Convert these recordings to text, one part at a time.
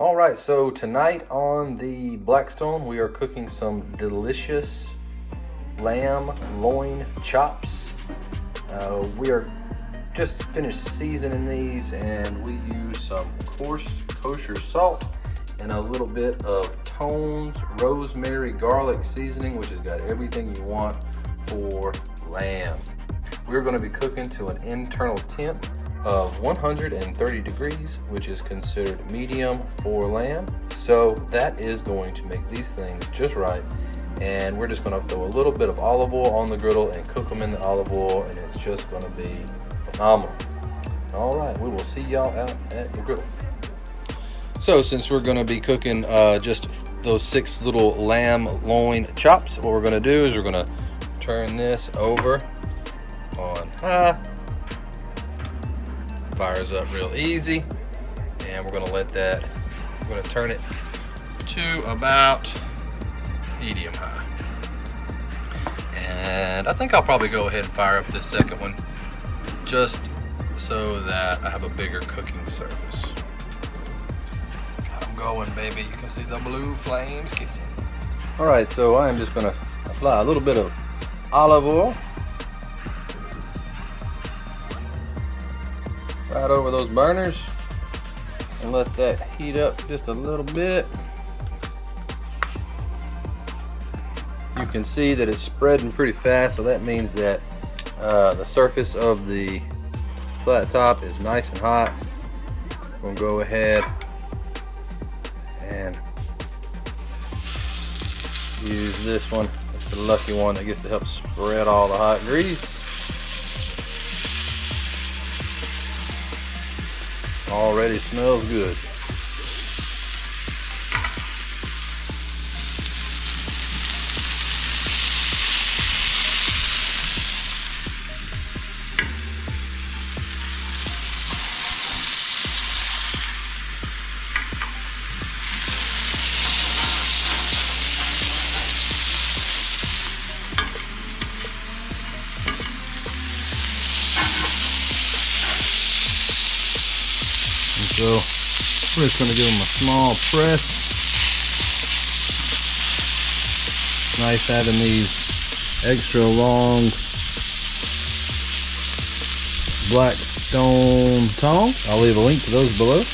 All right, so tonight on the Blackstone, we are cooking some delicious lamb loin chops. We are just finished seasoning these, and we use some coarse kosher salt and a little bit of Tone's rosemary garlic seasoning, which has got everything you want for lamb. We're going to be cooking to an internal temp of 130 degrees, which is considered medium for lamb. So that is going to make these things just right. And we're just going to throw a little bit of olive oil on the griddle and cook them in the olive oil, and it's just going to be phenomenal. All right, we will see y'all out at the griddle. So since we're going to be cooking just those 6 little lamb loin chops, what we're going to do is we're going to turn this over on high. Fires up real easy, and we're going to turn it to about medium high. And I think I'll probably go ahead and fire up this second one just so that I have a bigger cooking surface. Got them going, baby. You can see the blue flames kissing. All right, so I'm just going to apply a little bit of olive oil right over those burners and let that heat up just a little bit. You can see that it's spreading pretty fast, so that means that the surface of the flat top is nice and hot. We'll go ahead and use this one. It's the lucky one that gets to help spread all the hot grease. Already smells good. So we're just going to give them a small press. It's nice having these extra long Blackstone tongs. I'll leave a link to those below.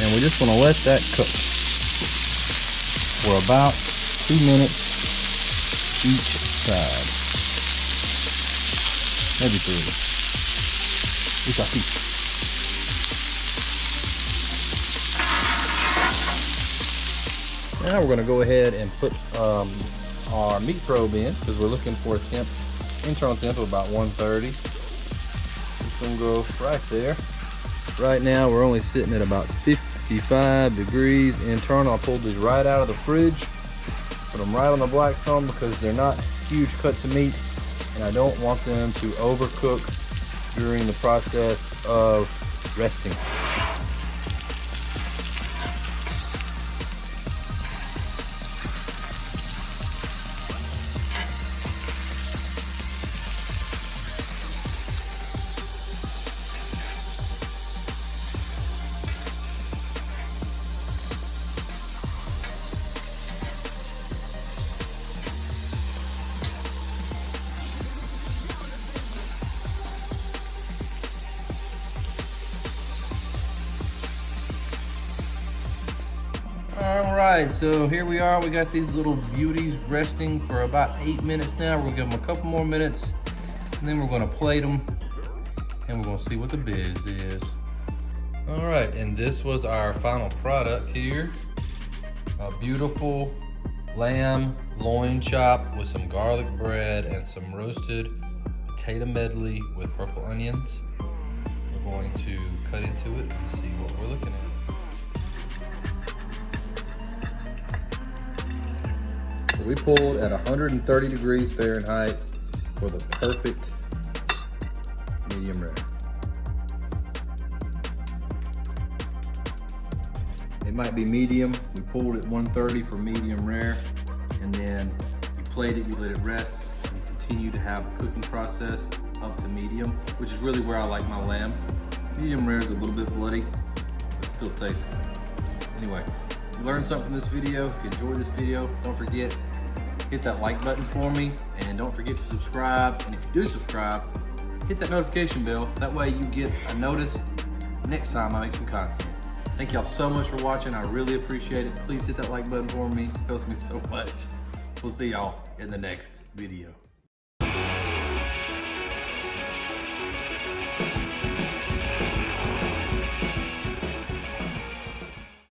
And we just want to let that cook for about 2 minutes each side. Maybe 3. Now we're going to go ahead and put our meat probe in, because we're looking for a internal temp of about 130. It's going to go right there. Right now we're only sitting at about 55 degrees internal. I pulled these right out of the fridge, put them right on the Blackstone because they're not huge cuts of meat, and I don't want them to overcook during the process of resting. All right, so here we are. We got these little beauties resting for about 8 minutes now. We're gonna give them a couple more minutes, and then we're gonna plate them, and we're gonna see what the biz is. All right, and this was our final product here. A beautiful lamb loin chop with some garlic bread and some roasted potato medley with purple onions. We're going to cut into it and see what we're looking at. We pulled at 130 degrees Fahrenheit for the perfect medium rare. It might be medium. We pulled at 130 for medium rare, and then you plate it, you let it rest, and you continue to have the cooking process up to medium, which is really where I like my lamb. Medium rare is a little bit bloody, but still tasty. Anyway, if you learned something from this video, if you enjoyed this video, don't forget, hit that like button for me, and don't forget to subscribe. And if you do subscribe, hit that notification bell. That way you get a notice next time I make some content. Thank y'all so much for watching. I really appreciate it. Please hit that like button for me. It helps me so much. We'll see y'all in the next video.